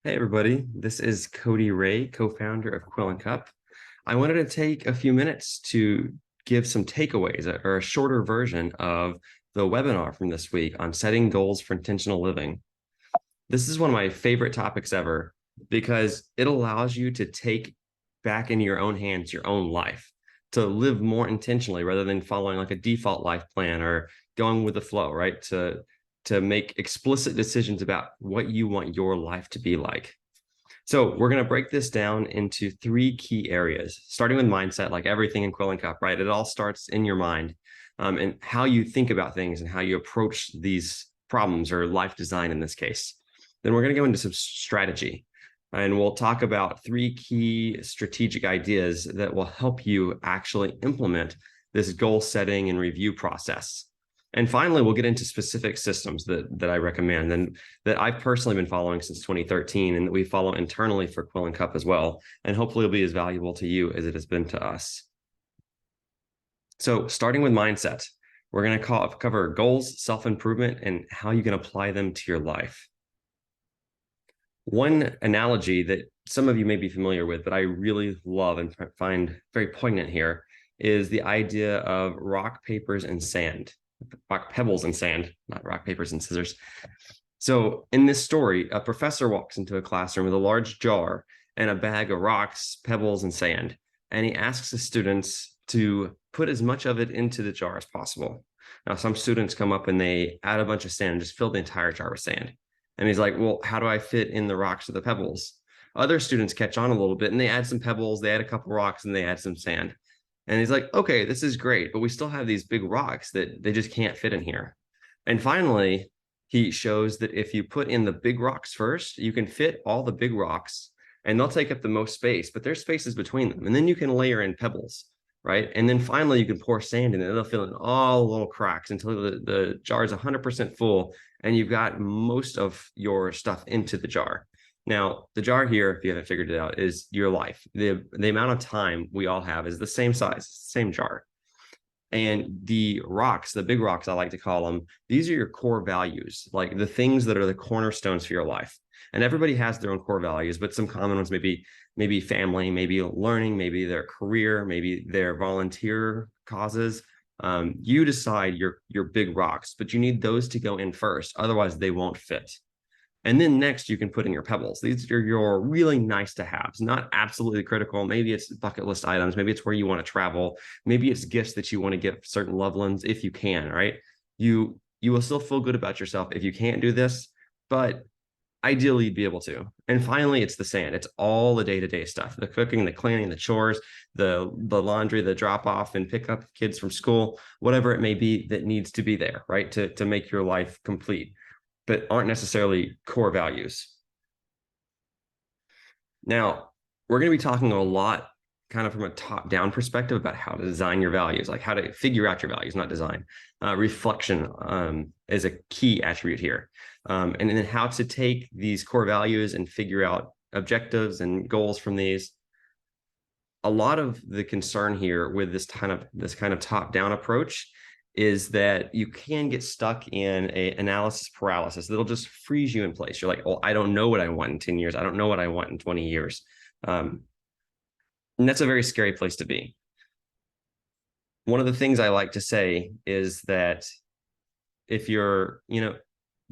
Hey everybody, this is Cody Ray, co-founder of Quill Cup. I wanted to take a few minutes to give some takeaways or a shorter version of the webinar from this week on setting goals for intentional living. This is one of my favorite topics ever because it allows you to take back into your own hands your own life, to live more intentionally rather than following like a default life plan or going with the flow, right? To make explicit decisions about what you want your life to be like. So we're going to break this down into three key areas, starting with mindset, like everything in Quill Cup, right? It all starts in your mind, and how you think about things and how you approach these problems or life design in this case. Then we're going to go into some strategy, and we'll talk about three key strategic ideas that will help you actually implement this goal setting and review process. And finally, we'll get into specific systems that I recommend and that I've personally been following since 2013 and that we follow internally for Quill Cup as well. And hopefully it'll be as valuable to you as it has been to us. So starting with mindset, we're going to cover goals, self-improvement, and how you can apply them to your life. One analogy that some of you may be familiar with, but I really love and find very poignant here is the idea of rock, papers, and sand. Rock, pebbles, and sand, not rock, papers, and scissors. So in this story, a professor walks into a classroom with a large jar and a bag of rocks, pebbles, and sand. And he asks the students to put as much of it into the jar as possible. Now, some students come up and they add a bunch of sand and just fill the entire jar with sand. And he's like, well, how do I fit in the rocks or the pebbles? Other students catch on a little bit and they add some pebbles, they add a couple rocks, and they add some sand. And he's like, okay, this is great, but we still have these big rocks that they just can't fit in here. And finally, he shows that if you put in the big rocks first, you can fit all the big rocks and they'll take up the most space, but there's spaces between them. And then you can layer in pebbles, right? And then finally you can pour sand in and it'll fill in all the little cracks until the jar is 100% full and you've got most of your stuff into the jar. Now, the jar here, if you haven't figured it out, is your life. The amount of time we all have is the same size, same jar. And the rocks, the big rocks, I like to call them, these are your core values, like the things that are the cornerstones for your life. And everybody has their own core values, but some common ones maybe family, maybe learning, maybe their career, maybe their volunteer causes. You decide your big rocks, but you need those to go in first. Otherwise, they won't fit. And then next, you can put in your pebbles. These are your really nice to haves, not absolutely critical. Maybe it's bucket list items. Maybe it's where you want to travel. Maybe it's gifts that you want to give certain loved ones if you can, right? You will still feel good about yourself if you can't do this, but ideally you'd be able to. And finally, it's the sand. It's all the day-to-day stuff, the cooking, the cleaning, the chores, the laundry, the drop off and pick up kids from school, whatever it may be that needs to be there, right? To make your life complete, but aren't necessarily core values. Now, we're going to be talking a lot kind of from a top-down perspective about how to design your values, like how to figure out your values, not design. Reflection is a key attribute here. And then how to take these core values and figure out objectives and goals from these. A lot of the concern here with this kind of top-down approach is that you can get stuck in a analysis paralysis that'll just freeze you in place. You're like, oh, I don't know what I want in 10 years. I don't know what I want in 20 years. And that's a very scary place to be. One of the things I like to say is that if you're,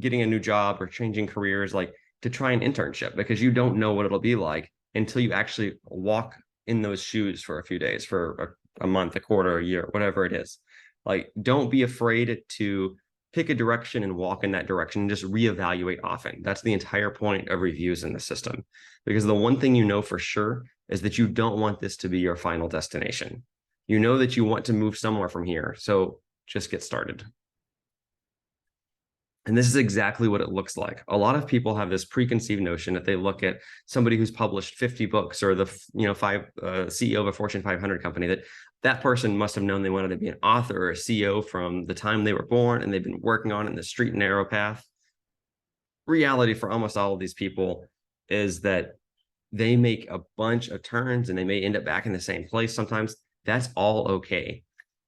getting a new job or changing careers, like to try an internship, because you don't know what it'll be like until you actually walk in those shoes for a few days, for a month, a quarter, a year, whatever it is. Like, don't be afraid to pick a direction and walk in that direction and just reevaluate often. That's the entire point of reviews in the system. Because the one thing you know for sure is that you don't want this to be your final destination. You know that you want to move somewhere from here. So just get started. And this is exactly what it looks like. A lot of people have this preconceived notion that they look at somebody who's published 50 books or the CEO of a Fortune 500 company, that person must have known they wanted to be an author or a CEO from the time they were born, and they've been working on it in the straight and narrow path. Reality for almost all of these people is that they make a bunch of turns and they may end up back in the same place sometimes. That's all okay.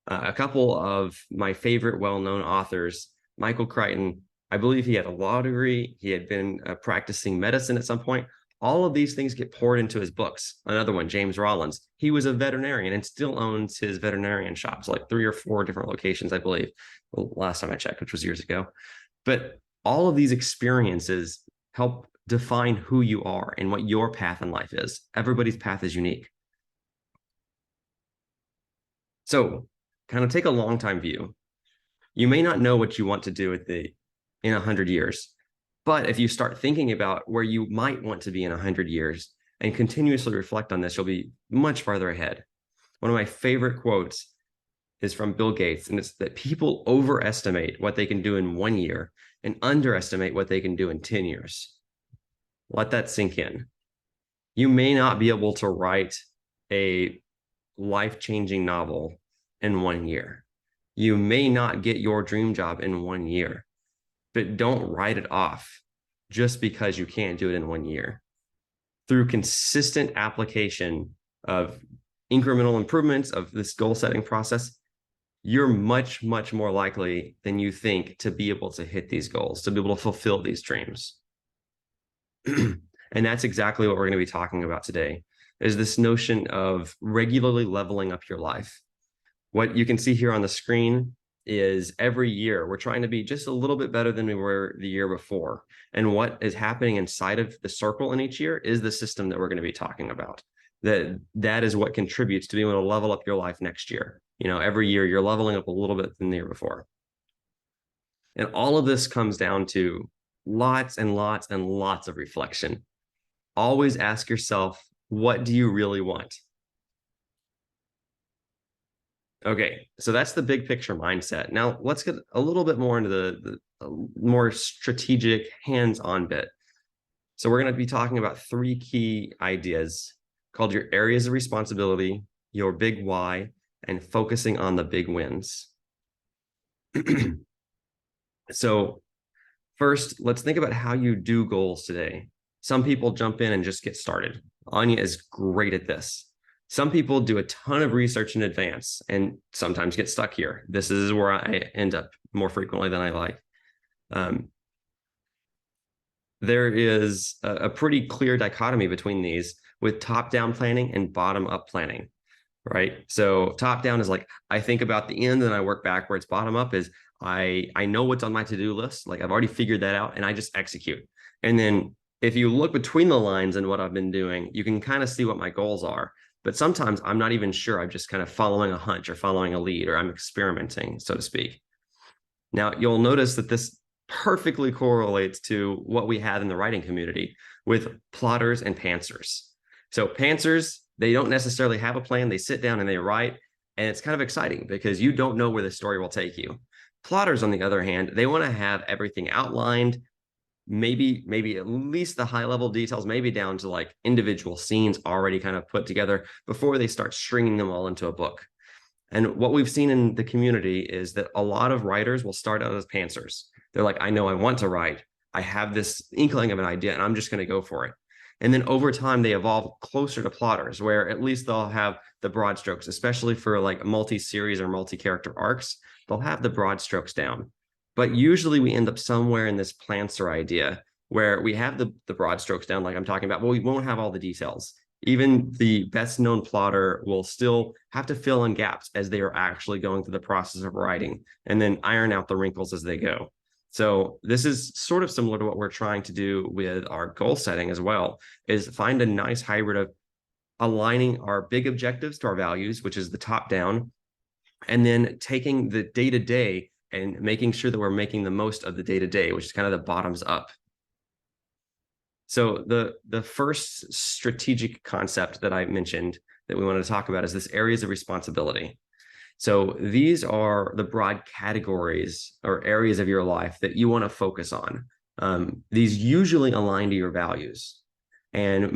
A couple of my favorite well-known authors, Michael Crichton, I believe he had a law degree. He had been practicing medicine at some point. All of these things get poured into his books. Another one, James Rollins, he was a veterinarian and still owns his veterinarian shops, like 3 or 4 different locations, I believe, well, last time I checked, which was years ago. But all of these experiences help define who you are and what your path in life is. Everybody's path is unique. So kind of take a long time view. You may not know what you want to do in 100 years, but if you start thinking about where you might want to be in 100 years and continuously reflect on this, you'll be much farther ahead. One of my favorite quotes is from Bill Gates, and it's that people overestimate what they can do in 1 year and underestimate what they can do in 10 years. Let that sink in. You may not be able to write a life-changing novel in 1 year. You may not get your dream job in 1 year, but don't write it off just because you can't do it in 1 year. Through consistent application of incremental improvements of this goal setting process, you're much, much more likely than you think to be able to hit these goals, to be able to fulfill these dreams. And that's exactly what we're going to be talking about today, is this notion of regularly leveling up your life. What you can see here on the screen is every year we're trying to be just a little bit better than we were the year before. And what is happening inside of the circle in each year is the system that we're going to be talking about. That is what contributes to being able to level up your life next year. You know, every year you're leveling up a little bit than the year before. And all of this comes down to lots and lots and lots of reflection. Always ask yourself, what do you really want? Okay, so that's the big picture mindset. Now let's get a little bit more into the more strategic hands-on bit. So we're going to be talking about 3 key ideas called your areas of responsibility, your big why, and focusing on the big wins. So first, let's think about how you do goals today. Some people jump in and just get started. Anya is great at this. Some people do a ton of research in advance and sometimes get stuck here. This is where I end up more frequently than I like. There is a pretty clear dichotomy between these with top-down planning and bottom-up planning, right? So top-down is like, I think about the end and I work backwards. Bottom-up is I know what's on my to-do list. Like I've already figured that out and I just execute. And then if you look between the lines and what I've been doing, you can kind of see what my goals are. But sometimes I'm not even sure. I'm just kind of following a hunch or following a lead, or I'm experimenting, so to speak. Now, you'll notice that this perfectly correlates to what we have in the writing community with plotters and pantsers. So pantsers, they don't necessarily have a plan. They sit down and they write, and it's kind of exciting because you don't know where the story will take you. Plotters, on the other hand, they want to have everything outlined, maybe at least the high level details, maybe down to like individual scenes already kind of put together before they start stringing them all into a book. And what we've seen in the community is that a lot of writers will start out as pantsers. They're like, I know I want to write. I have this inkling of an idea and I'm just going to go for it. And then over time, they evolve closer to plotters, where at least they'll have the broad strokes, especially for like multi-series or multi-character arcs. They'll have the broad strokes down. But usually we end up somewhere in this plantser idea where we have the broad strokes down, like I'm talking about, but we won't have all the details. Even the best known plotter will still have to fill in gaps as they are actually going through the process of writing and then iron out the wrinkles as they go. So this is sort of similar to what we're trying to do with our goal setting as well, is find a nice hybrid of aligning our big objectives to our values, which is the top down, and then taking the day-to-day and making sure that we're making the most of the day-to-day, which is kind of the bottoms up. So the first strategic concept that I mentioned that we wanted to talk about is this areas of responsibility. So these are the broad categories or areas of your life that you want to focus on. These usually align to your values, and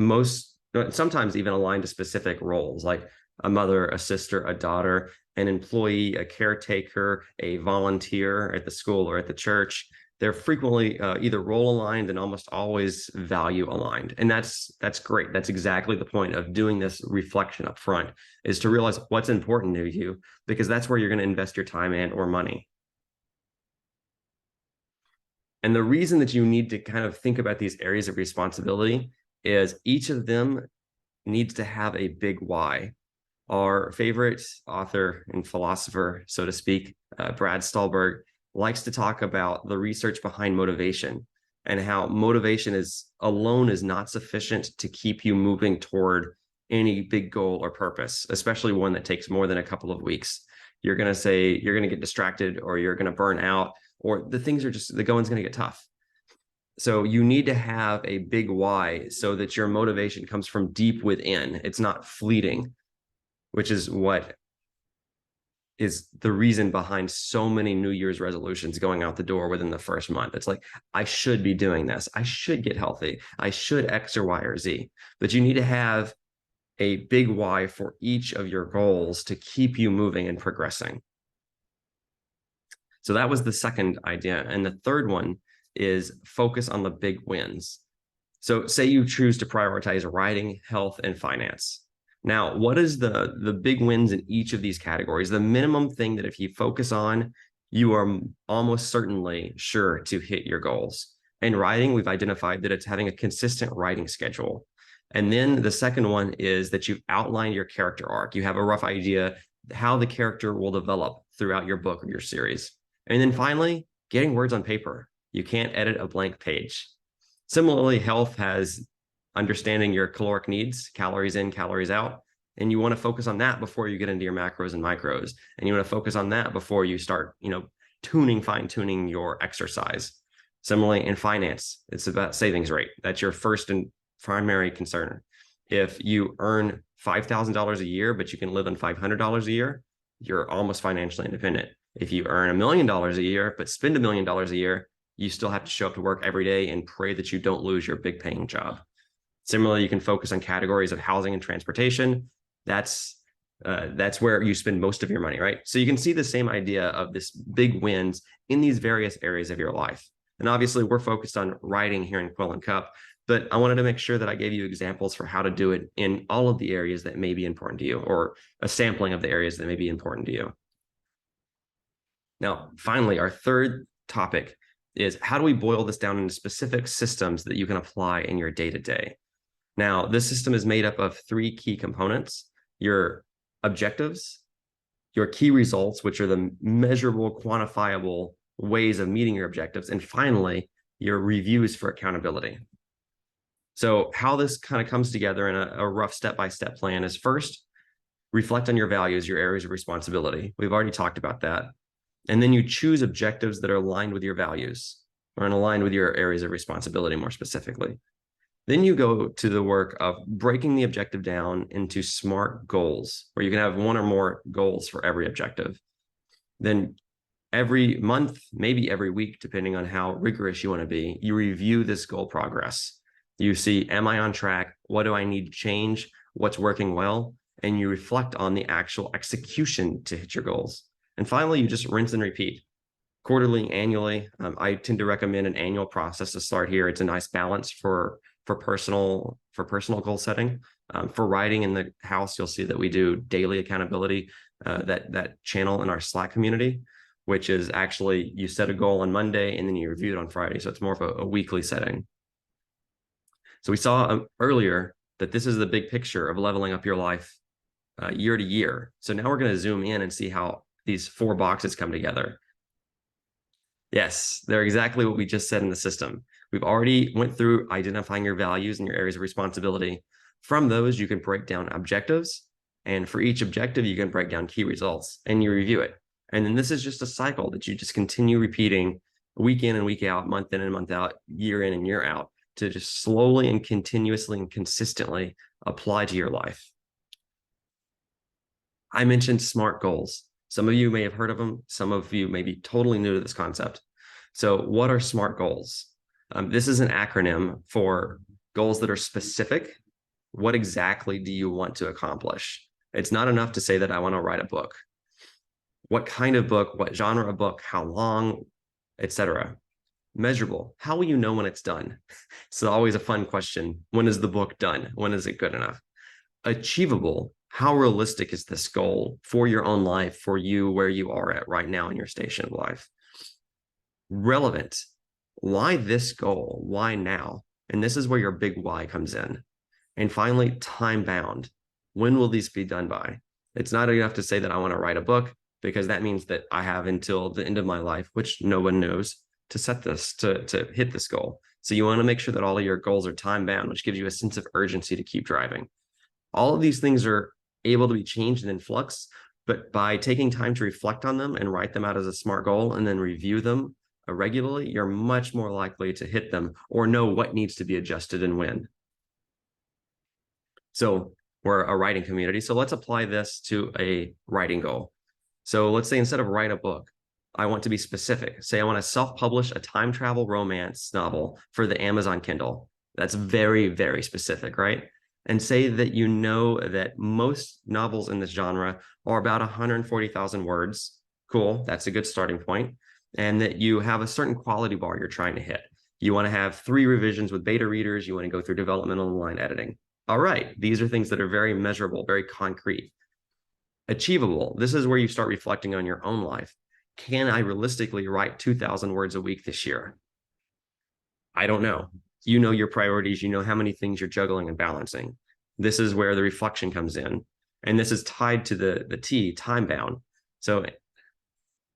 sometimes even align to specific roles, like a mother, a sister, a daughter, an employee, a caretaker, a volunteer at the school or at the church. They're frequently either role aligned and almost always value aligned. And that's great. That's exactly the point of doing this reflection up front, is to realize what's important to you, because that's where you're going to invest your time and or money. And the reason that you need to kind of think about these areas of responsibility is each of them needs to have a big why. Our favorite author and philosopher, so to speak, Brad Stulberg, likes to talk about the research behind motivation and how motivation is alone is not sufficient to keep you moving toward any big goal or purpose, especially one that takes more than a couple of weeks. You're going to say you're going to get distracted, or you're going to burn out, or the things are just, the going's going to get tough. So you need to have a big why so that your motivation comes from deep within. It's not fleeting, which is what is the reason behind so many New Year's resolutions going out the door within the first month. It's like, I should be doing this. I should get healthy. I should X or Y or Z. But you need to have a big why for each of your goals to keep you moving and progressing. So that was the second idea. And the third one is focus on the big wins. So say you choose to prioritize writing, health, and finance. Now, what is the big wins in each of these categories? The minimum thing that if you focus on, you are almost certainly sure to hit your goals. In writing, we've identified that it's having a consistent writing schedule. And then the second one is that you've outlined your character arc. You have a rough idea how the character will develop throughout your book or your series. And then finally, getting words on paper. You can't edit a blank page. Similarly, health has understanding your caloric needs, calories in, calories out. And you want to focus on that before you get into your macros and micros. And you want to focus on that before you start, fine-tuning your exercise. Similarly, in finance, it's about savings rate. That's your first and primary concern. If you earn $5,000 a year, but you can live on $500 a year, you're almost financially independent. If you earn $1 million a year, but spend $1 million a year, you still have to show up to work every day and pray that you don't lose your big paying job. Similarly, you can focus on categories of housing and transportation. That's where you spend most of your money, right? So you can see the same idea of this big wins in these various areas of your life. And obviously, we're focused on writing here in Quill Cup, but I wanted to make sure that I gave you examples for how to do it in all of the areas that may be important to you, or a sampling of the areas that may be important to you. Now, finally, our third topic is how do we boil this down into specific systems that you can apply in your day-to-day? Now, this system is made up of three key components: your objectives, your key results, which are the measurable, quantifiable ways of meeting your objectives, and finally, your reviews for accountability. So how this kind of comes together in a rough step-by-step plan is, first, reflect on your values, your areas of responsibility. We've already talked about that. And then you choose objectives that are aligned with your values, or aligned with your areas of responsibility more specifically. Then you go to the work of breaking the objective down into SMART goals, where you can have one or more goals for every objective. Then every month, maybe every week, depending on how rigorous you want to be, you review this goal progress. You see, am I on track? What do I need to change? What's working well? And you reflect on the actual execution to hit your goals. And finally, you just rinse and repeat. Quarterly, annually. I tend to recommend an annual process to start here. It's a nice balance for personal goal setting. For writing in the house, you'll see that we do daily accountability, that channel in our Slack community, which is actually you set a goal on Monday and then you review it on Friday. So it's more of a weekly setting. So we saw earlier that this is the big picture of leveling up your life year to year. So now we're going to zoom in and see how these 4 boxes come together. Yes, they're exactly what we just said in the system. We've already went through identifying your values and your areas of responsibility. From those, you can break down objectives. And for each objective, you can break down key results and you review it. And then this is just a cycle that you just continue repeating week in and week out, month in and month out, year in and year out, to just slowly and continuously and consistently apply to your life. I mentioned SMART goals. Some of you may have heard of them. Some of you may be totally new to this concept. So what are SMART goals? This is an acronym for goals that are specific. What exactly do you want to accomplish? It's not enough to say that I want to write a book. What kind of book, what genre of book, how long, etc. Measurable. How will you know when it's done? It's always a fun question. When is the book done? When is it good enough? Achievable. How realistic is this goal for your own life, for you, where you are at right now in your station of life? Relevant. Why this goal? Why now? And this is where your big why comes in. And finally, time bound. When will these be done by? It's not enough to say that I want to write a book, because that means that I have until the end of my life, which no one knows, to set this, to hit this goal. So you want to make sure that all of your goals are time bound, which gives you a sense of urgency to keep driving. All of these things are able to be changed and in flux, but by taking time to reflect on them and write them out as a SMART goal and then review them regularly, you're much more likely to hit them or know what needs to be adjusted and when. So we're a writing community. So let's apply this to a writing goal. So let's say instead of write a book, I want to be specific. Say I want to self-publish a time travel romance novel for the Amazon Kindle. That's very, very specific, right? And say that you know that most novels in this genre are about 140,000 words. Cool, that's a good starting point. And that you have a certain quality bar you're trying to hit. You want to have 3 revisions with beta readers. You want to go through developmental and line editing. All right, these are things that are very measurable, very concrete. Achievable. This is where you start reflecting on your own life. Can I realistically write 2,000 words a week this year? I don't know. You know your priorities. You know how many things you're juggling and balancing. This is where the reflection comes in. And this is tied to the T, time bound. So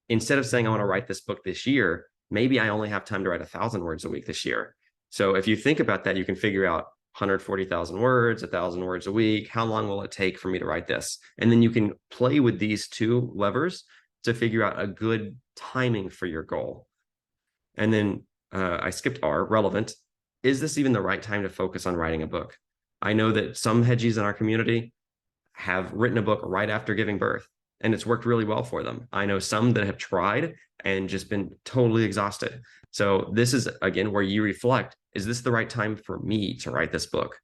instead of saying I want to write this book this year, maybe I only have time to write 1,000 words a week this year. So if you think about that, you can figure out 140,000 words, 1,000 words a week. How long will it take for me to write this? And then you can play with these 2 levers to figure out a good timing for your goal. And then I skipped R, relevant. Is this even the right time to focus on writing a book? I know that some hedgies in our community have written a book right after giving birth, and it's worked really well for them. I know some that have tried and just been totally exhausted. So this is, again, where you reflect, is this the right time for me to write this book?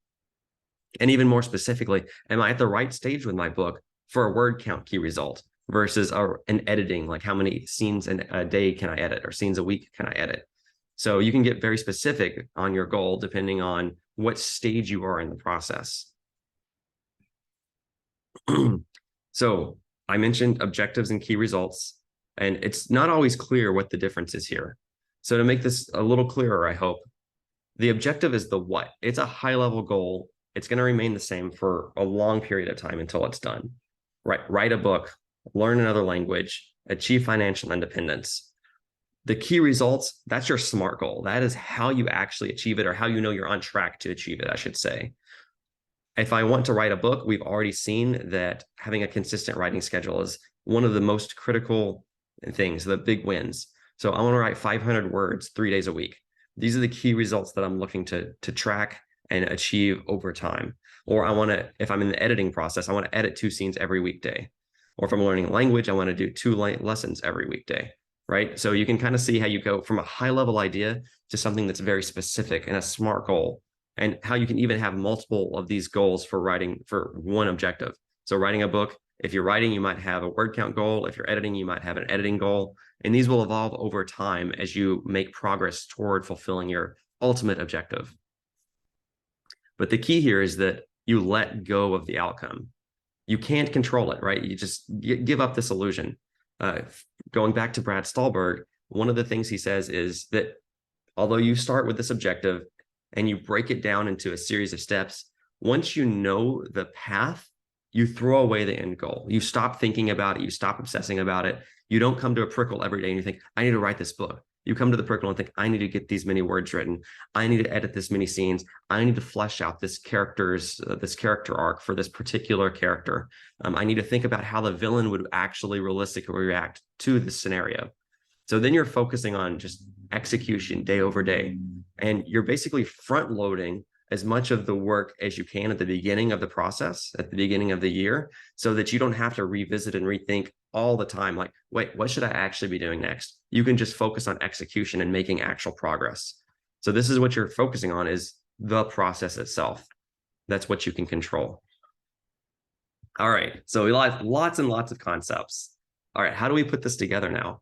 And even more specifically, am I at the right stage with my book for a word count key result versus an editing, like how many scenes a day can I edit or scenes a week can I edit? So you can get very specific on your goal depending on what stage you are in the process. So I mentioned objectives and key results, and it's not always clear what the difference is here. So to make this a little clearer, I hope, the objective is the what. It's a high-level goal. It's going to remain the same for a long period of time until it's done. Right? Write a book, learn another language, achieve financial independence. The key results, that's your SMART goal. That is how you actually achieve it, or how you know you're on track to achieve it, I should say. If I want to write a book, we've already seen that having a consistent writing schedule is one of the most critical things, the big wins. So I want to write 500 words 3 days a week. These are the key results that I'm looking to track and achieve over time. Or I want to, if I'm in the editing process, I want to edit 2 scenes every weekday. Or if I'm learning a language, I want to do 2 lessons every weekday, right? So you can kind of see how you go from a high level idea to something that's very specific and a SMART goal, and how you can even have multiple of these goals for writing for one objective. So writing a book, if you're writing, you might have a word count goal. If you're editing, you might have an editing goal. And these will evolve over time as you make progress toward fulfilling your ultimate objective. But the key here is that you let go of the outcome. You can't control it, right? You just give up this illusion. Going back to Brad Stulberg, one of the things he says is that although you start with this objective and you break it down into a series of steps, once you know the path, you throw away the end goal. You stop thinking about it. You stop obsessing about it. You don't come to a prickle every day and you think, I need to write this book. You come to the prickle and think, I need to get these many words written. I need to edit this many scenes. I need to flesh out this character arc for this particular character. I need to think about how the villain would actually realistically react to this scenario. So then you're focusing on just execution day over day. And you're basically front loading as much of the work as you can at the beginning of the process, at the beginning of the year, so that you don't have to revisit and rethink all the time. Like, wait, what should I actually be doing next? You can just focus on execution and making actual progress. So this is what you're focusing on, is the process itself. That's what you can control. All right, so we have lots and lots of concepts. All right, how do we put this together now?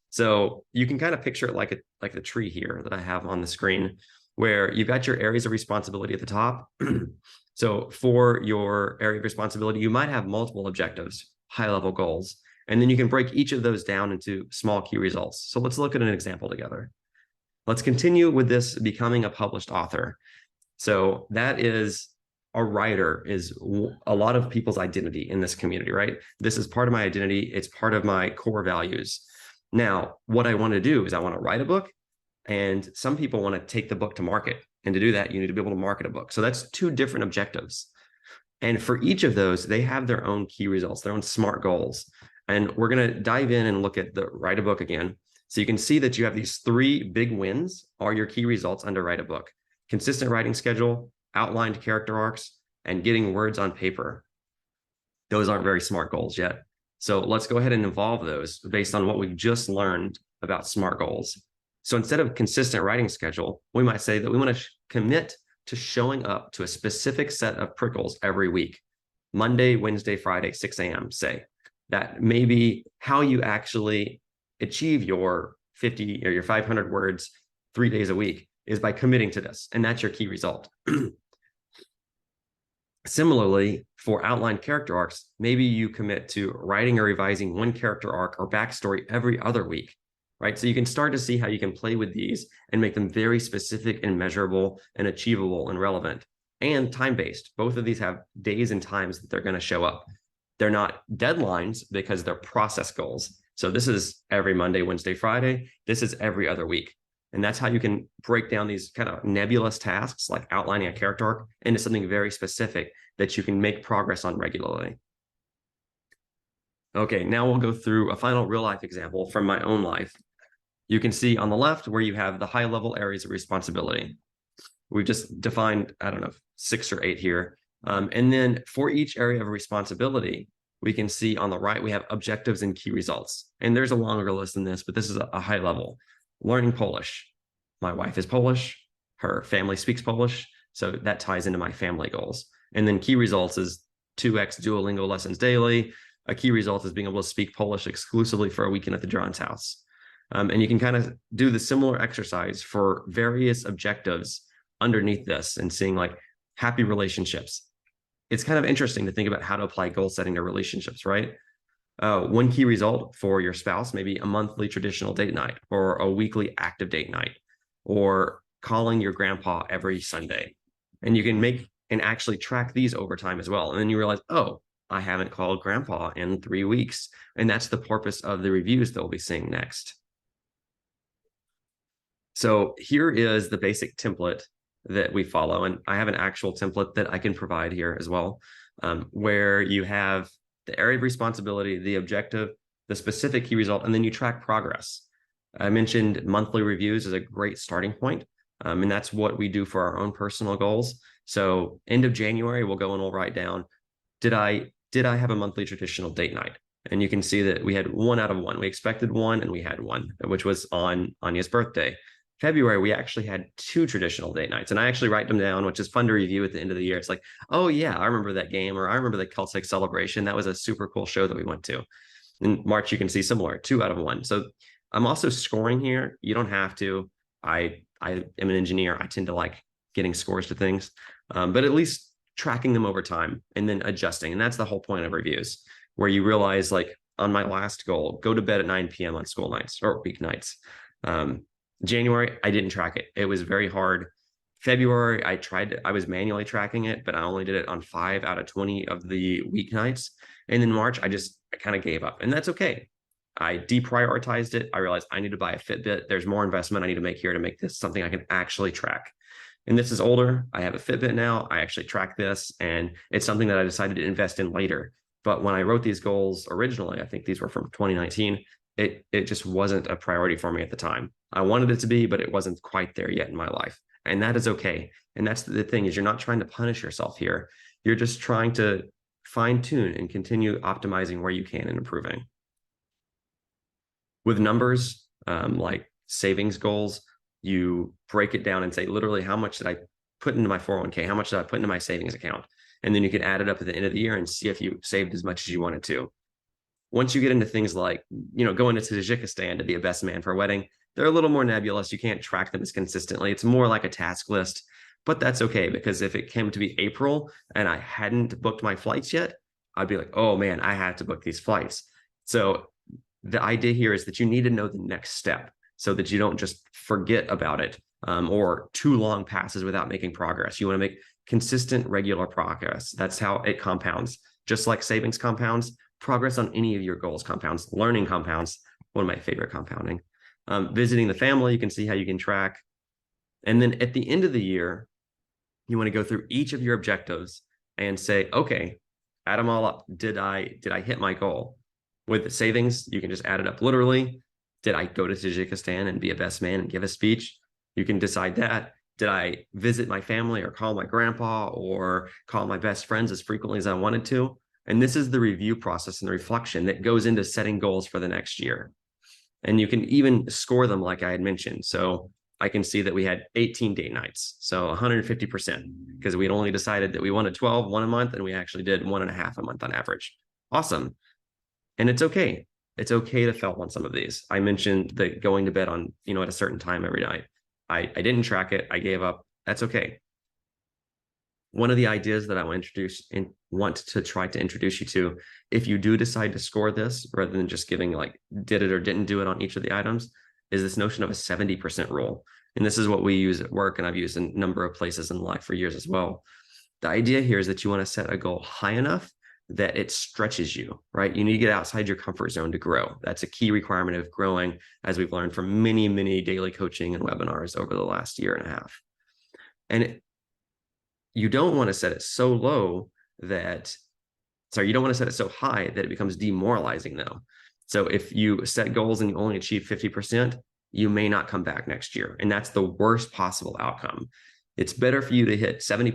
So you can kind of picture it like the tree here that I have on the screen, where you've got your areas of responsibility at the top. So for your area of responsibility, you might have multiple objectives, high-level goals, and then you can break each of those down into small key results. So let's look at an example together. Let's continue with this becoming a published author. So that is, a writer is a lot of people's identity in this community, right? This is part of my identity. It's part of my core values. Now, what I want to do is I want to write a book, and some people want to take the book to market. And to do that, you need to be able to market a book. So that's two different objectives. And for each of those, they have their own key results, their own SMART goals. And we're going to dive in and look at the write a book again. So you can see that you have these three big wins are your key results under write a book: consistent writing schedule, outlined character arcs, and getting words on paper. Those aren't very SMART goals yet. So let's go ahead and evolve those based on what we just learned about SMART goals. So instead of consistent writing schedule, we might say that we want to commit to showing up to a specific set of prickles every week. Monday, Wednesday, Friday, 6 a.m., say. That may be how you actually achieve your 50 or your 500 words 3 days a week, is by committing to this. And that's your key result. Similarly, for outlined character arcs, maybe you commit to writing or revising one character arc or backstory every other week, right? So you can start to see how you can play with these and make them very specific and measurable and achievable and relevant and time-based. Both of these have days and times that they're going to show up. They're not deadlines because they're process goals. So this is every Monday, Wednesday, Friday. This is every other week. And that's how you can break down these kind of nebulous tasks like outlining a character arc into something very specific that you can make progress on regularly. Okay, now we'll go through a final real life example from my own life. You can see on the left where you have the high level areas of responsibility. We've just defined, I don't know, 6 or 8 here. And then for each area of responsibility, we can see on the right, we have objectives and key results. And there's a longer list than this, but this is a high level. Learning Polish. My wife is Polish. Her family speaks Polish. So that ties into my family goals. And then key results is 2x Duolingo lessons daily. A key result is being able to speak Polish exclusively for a weekend at the John's house. And you can kind of do the similar exercise for various objectives underneath this and seeing like happy relationships. It's kind of interesting to think about how to apply goal setting to relationships, right? One key result for your spouse, maybe a monthly traditional date night or a weekly active date night, or calling your grandpa every Sunday. And you can make and actually track these over time as well. And then you realize, oh, I haven't called grandpa in 3 weeks. And that's the purpose of the reviews that we'll be seeing next. So here is the basic template that we follow. And I have an actual template that I can provide here as well, where you have the area of responsibility, the objective, the specific key result, and then you track progress. I mentioned monthly reviews is a great starting point, and that's what we do for our own personal goals. So end of January, we'll go and we'll write down, did I have a monthly traditional date night? And you can see that we had 1 out of 1. We expected 1 and we had 1, which was on Anya's birthday. February, we actually had 2 traditional date nights, and I actually write them down, which is fun to review at the end of the year. It's like, oh yeah, I remember that game, or I remember the Celtic celebration. That was a super cool show that we went to. In March, you can see similar, 2 out of 1. So I'm also scoring here. You don't have to. I am an engineer. I tend to like getting scores to things, but at least tracking them over time and then adjusting. And that's the whole point of reviews, where you realize like on my last goal, go to bed at 9 p.m. on school nights or weeknights. January, I didn't track it. It was very hard. February, I was manually tracking it, but I only did it on 5 out of 20 of the weeknights. And then March, I kind of gave up, and that's okay. I deprioritized it. I realized I need to buy a Fitbit. There's more investment I need to make here to make this something I can actually track. And this is older. I have a Fitbit now. I actually track this, and it's something that I decided to invest in later. But when I wrote these goals originally, I think these were from 2019, it just wasn't a priority for me at the time. I wanted it to be, but it wasn't quite there yet in my life. And that is okay. And that's the thing, is you're not trying to punish yourself here. You're just trying to fine tune and continue optimizing where you can and improving. With numbers, like savings goals, you break it down and say, literally, how much did I put into my 401k? How much did I put into my savings account? And then you can add it up at the end of the year and see if you saved as much as you wanted to. Once you get into things like, going to Tajikistan to be a best man for a wedding, they're a little more nebulous. You can't track them as consistently. It's more like a task list, but that's okay, because if it came to be April and I hadn't booked my flights yet, I'd be like, oh man, I have to book these flights. So the idea here is that you need to know the next step. so that you don't just forget about it or too long passes without making progress. You want to make consistent, regular progress. That's how it compounds. Just like savings compounds, progress on any of your goals compounds. Learning compounds, one of my favorite compounding. Visiting the family, you can see how you can track. And then at the end of the year, you want to go through each of your objectives and say, okay, add them all up. Did I hit my goal? With the savings, you can just add it up literally. Did I go to Tajikistan and be a best man and give a speech? You can decide that. Did I visit my family or call my grandpa or call my best friends as frequently as I wanted to? And this is the review process and the reflection that goes into setting goals for the next year. And you can even score them like I had mentioned. So I can see that we had 18 date nights. So 150% because we'd only decided that we wanted 12, one a month, and we actually did 1.5 a month on average. Awesome. And it's okay. It's okay to fail on some of these. I mentioned that going to bed on, at a certain time every night. I didn't track it. I gave up. That's okay. One of the ideas that I want to try to introduce you to, if you do decide to score this, rather than just giving like did it or didn't do it on each of the items, is this notion of a 70% rule. And this is what we use at work, and I've used in a number of places in life for years as well. The idea here is that you want to set a goal high enough that it stretches you, right? You need to get outside your comfort zone to grow. That's a key requirement of growing, as we've learned from many, many daily coaching and webinars over the last year and a half. And you don't want to set it so low that, you don't want to set it so high that it becomes demoralizing though. So if you set goals and you only achieve 50%, you may not come back next year. And that's the worst possible outcome. It's better for you to hit 70%,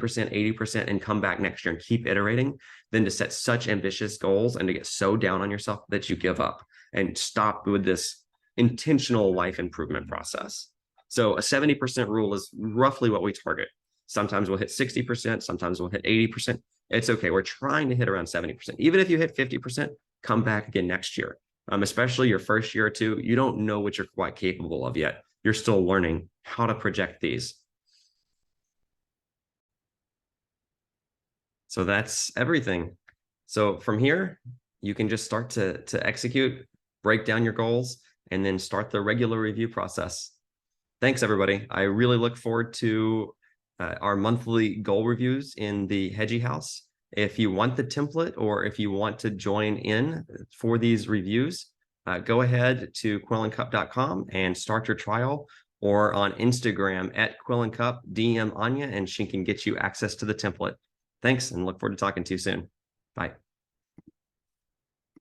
80% and come back next year and keep iterating than to set such ambitious goals and to get so down on yourself that you give up and stop with this intentional life improvement process. So a 70% rule is roughly what we target. Sometimes we'll hit 60%, sometimes we'll hit 80%. It's okay. We're trying to hit around 70%. Even if you hit 50%, come back again next year. Especially your first year or two, you don't know what you're quite capable of yet. You're still learning how to project these. So that's everything. So from here, you can just start to execute, break down your goals, and then start the regular review process. Thanks, everybody. I really look forward to our monthly goal reviews in the Hedgie House. If you want the template or if you want to join in for these reviews, go ahead to quillandcup.com and start your trial, or on Instagram at @quillandcup, DM Anya, and she can get you access to the template. Thanks, and look forward to talking to you soon. Bye.